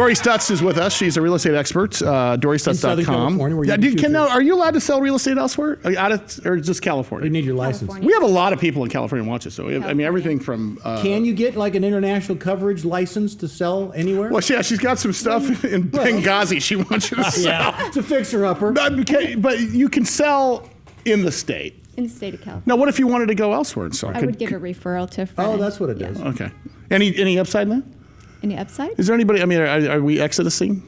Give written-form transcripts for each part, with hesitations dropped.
Dorrie Stutz is with us. She's a real estate expert. DorrieStutz.com. Are you allowed to sell real estate elsewhere? Or just California? You need your license. We have a lot of people in California watch us. So I mean, everything from. Can you get like an international coverage license to sell anywhere? Well, yeah, she's got some stuff in Benghazi she wants you to sell. Yeah, it's a fixer-upper. But you can sell in the state. In the state of California. Now, what if you wanted to go elsewhere and sell? I would give a referral to a friend. Oh, that's what it is. Okay. Any upside in that? Any upside? Is there anybody? I mean, are we exodusing?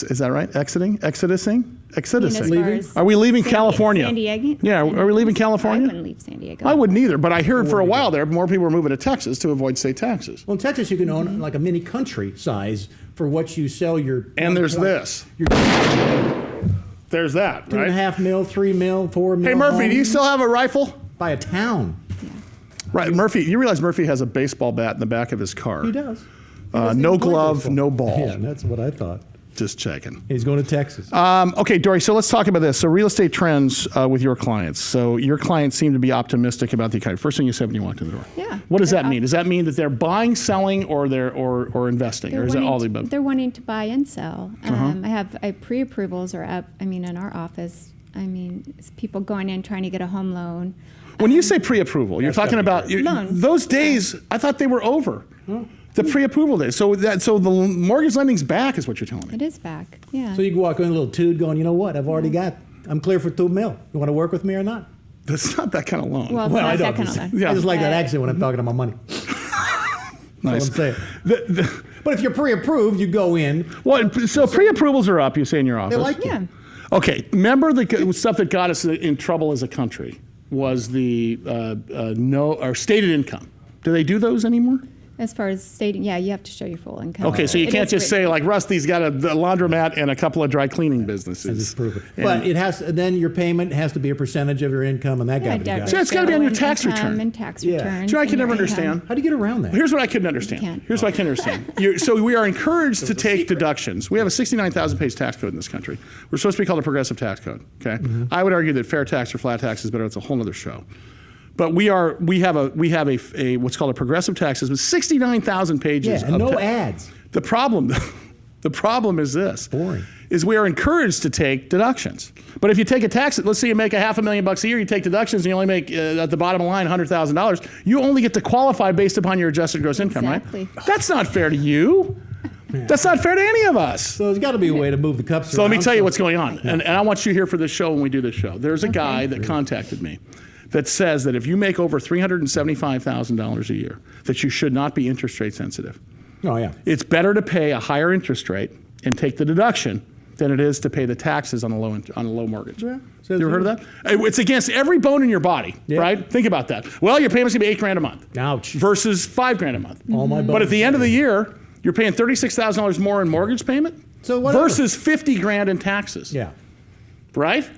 Is that right? Exodusing? Leaving? Are we leaving California? San Diego? Yeah. Are we leaving California? I wouldn't leave San Diego. I wouldn't either. But I heard for a while there, more people were moving to Texas to avoid state taxes. Well, in Texas, you can own like a mini country size for what you sell your. And there's this. There's that, right? $2.5 million, $3 million, $4 million. Hey, Murphy, do you still have a rifle? By a town. Yeah. Right, Murphy. You realize Murphy has a baseball bat in the back of his car. He does. No glove, no ball. Yeah, that's what I thought. Just checking. He's going to Texas. Okay, Dorrie, so let's talk about this. So real estate trends with your clients. So your clients seem to be optimistic about the economy. First thing you said when you walked in the door. Yeah. What does that mean? Does that mean that they're buying, selling, or they're investing? Or is it all the above? They're wanting to buy and sell. I have pre-approvals are up, in our office. It's people going in trying to get a home loan. When you say pre-approval, you're talking about loans. Those days. I thought they were over. The pre-approval days. So the mortgage lending's back, is what you're telling me. It is back. Yeah. So you can walk in a little tude going, you know what? I'm clear for $2 million. You want to work with me or not? That's not that kind of loan. Well, it's not that kind of loan. Yeah. I just like that accent when I'm talking about my money. Nice. That's what I'm saying. But if you're pre-approved, you go in. Well, so pre-approvals are up. You say in your office. They like you. Yeah. Okay, remember the stuff that got us in trouble as a country was the stated income. Do they do those anymore? As far as stating, you have to show your full income. Okay, so you can't just say like Rusty's got a laundromat and a couple of dry cleaning I businesses. just prove it. But it has. Then your payment has to be a percentage of your income, and that got So it's got to be on your tax return. And tax Yeah. returns. Do you know, I can and never your income. understand. How do you get around that? Here's what I couldn't understand. can't. Here's what I can understand. So we are encouraged to take deductions. We have a 69,000-page tax code in this country. We're supposed to be called a progressive tax code. Okay, I would argue that fair tax or flat tax is better. It's a whole other show. But we have a what's called a progressive taxes with 69,000 pages. Yeah, and no ads. The problem is this. Boring. Is we are encouraged to take deductions. But if you take a tax, let's say you make $500,000 a year, you take deductions and you only make at the bottom line $100,000, you only get to qualify based upon your adjusted gross income, Exactly. right? That's not fair to you. That's not fair to any of us. So there's got to be a way to move the cups around. So let me tell you what's going on. And I want you here for this show when we do this show. There's a guy that contacted me that says that if you make over $375,000 a year, that you should not be interest rate sensitive. Oh, yeah. It's better to pay a higher interest rate and take the deduction than it is to pay the taxes on a low mortgage. Yeah. You ever heard of that? It's against every bone in your body, right? Think about that. Well, your payment's gonna be $8,000 a month. Ouch. Versus $5,000 a month. All my But at the end of the year, you're paying $36,000 more in mortgage payment versus $50,000 in taxes. Yeah. Right?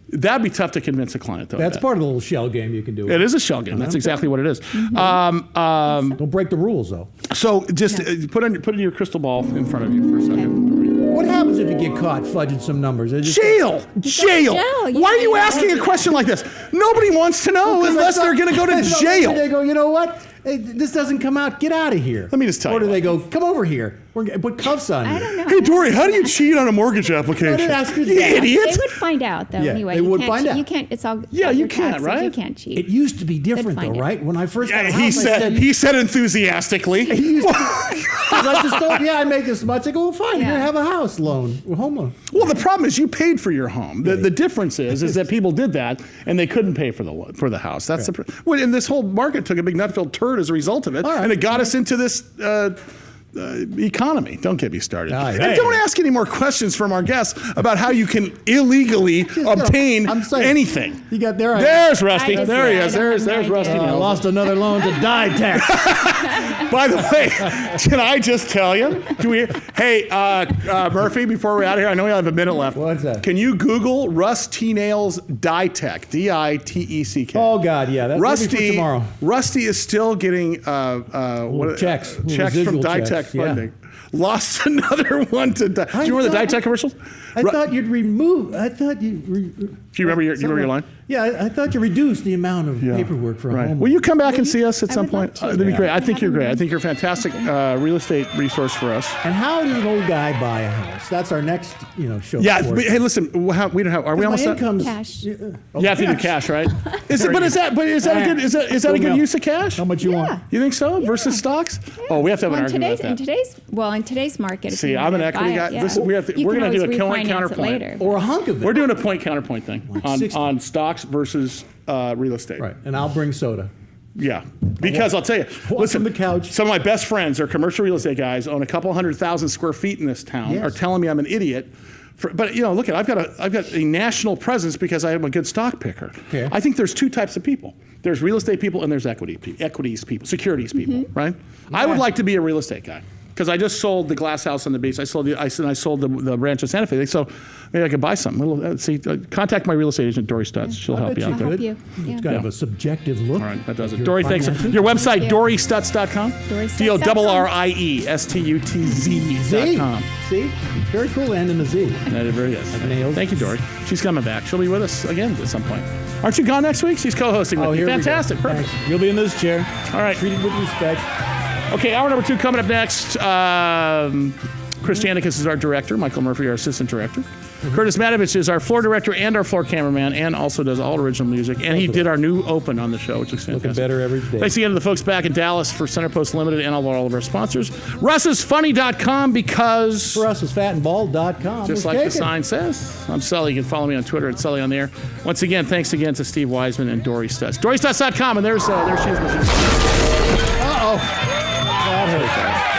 That'd be tough to convince a client, though. That's part of the little shell game you can do. It is a shell game. That's exactly what it is. Don't break the rules, though. So just put in your crystal ball in front of you for a second. What happens if you get caught fudging some numbers? Jail! Why are you asking a question like this? Nobody wants to know unless they're going to go to jail. They go, you know what? Hey, this doesn't come out. Get out of here. Let me just tell you. Or do they go, come over here? We're going to put cuffs on you. I don't know. Hey, Dorrie, how do you cheat on a mortgage application? I didn't ask you You that. idiot! They would find out, though, Yeah, anyway. they would find out. You can't, it's all Yeah, your you can't, taxes. right? You can't cheat. It used to be different, find though, it. right? When I first got a He house, he said enthusiastically. I just told him, I make this much. I go, well, fine, you're going to have a house loan, a home loan. Well, the problem is you paid for your home. The difference is that people did that and they couldn't pay for the house. That's and this whole market took a big nut-filled turd as a result of it, and it got us into this economy. Don't get me started. And don't ask any more questions from our guests about how you can illegally obtain anything. You got there. There's Rusty. There he is. There's Rusty. I lost another loan to die tax. By the way, can I just tell you? Hey, Murphy, before we're out of here, I know we have a minute left. What's that? Can you Google Russ T. Nails Ditech? D-I-T-E-C-K. Oh, God, yeah. That's Rusty, for tomorrow. Rusty is still getting checks from Ditech funding. lost another one to. Do you remember the Diet commercials? I thought you'd remove. I thought you. Do you remember your line? Yeah, I thought you reduced the amount of paperwork for a Right. home. Will you come back and see us at I some would love point? to. That'd be great. I think you're Have great. a I think you're a fantastic real estate resource for us. And how does an old guy buy a house? That's our next, show. Yeah. for But, us. hey, listen. We don't have. Are we My almost done? income's Cash. You have to do cash, right? Is that a good? Is that a good use of cash? How much you want? You think so? Versus stocks? Oh, we have to have an argument about that. In today's market. if See, you I'm an wanna buy equity it, guy. yeah. Listen, we're You going can to do a always point refinance it counterpoint. later. Or a hunk of it. We're doing a point counterpoint thing on 60. stocks versus real estate. Right, and I'll bring soda. Yeah, because I'll tell you, listen, from the couch. some of my best friends are commercial real estate guys, own a couple 100,000 square feet in this town, Yes. are telling me I'm an idiot. But look at I've got a national presence because I am a good stock picker. Okay. I think there's two types of people. There's real estate people and there's equities people, securities people, right? I would like to be a real estate guy. Because I just sold the glass house on the beach. I sold the ranch in Santa Fe. So maybe I could buy something. Contact my real estate agent, Dorrie Stutz. She'll help you out I'll there. help you. It's Yeah. kind of a subjective look. All right, that does it. Your Dorrie, thanks. finances. Your website, you. DorrieStutz.com. DorrieStutz.com. See? Very cool end in the Z. That it really is. nails. Thank you, Dorrie. She's coming back. She'll be with us again at some point. Aren't you gone next week? She's co-hosting with me. here we go. Fantastic. Perfect. Thanks. You'll be in this chair. All right. Treated with respect. Okay, hour number 2 coming up next. Chris Janicus is our director. Michael Murphy, our assistant director. Curtis Matovich is our floor director and our floor cameraman, and also does all original music. And he did our new open on the show, which is fantastic. Looking better every day. Thanks again to the folks back in Dallas for Center Post Limited and all of our sponsors. RussIsFunny.com because... For us, it's fatandbald.com. Just like the sign says. I'm Sully. You can follow me on Twitter at Sully on the Air. Once again, thanks again to Steve Wiseman and Dorrie Stutz. DorrieStutz.com, and there she is. Uh-oh. That hurt.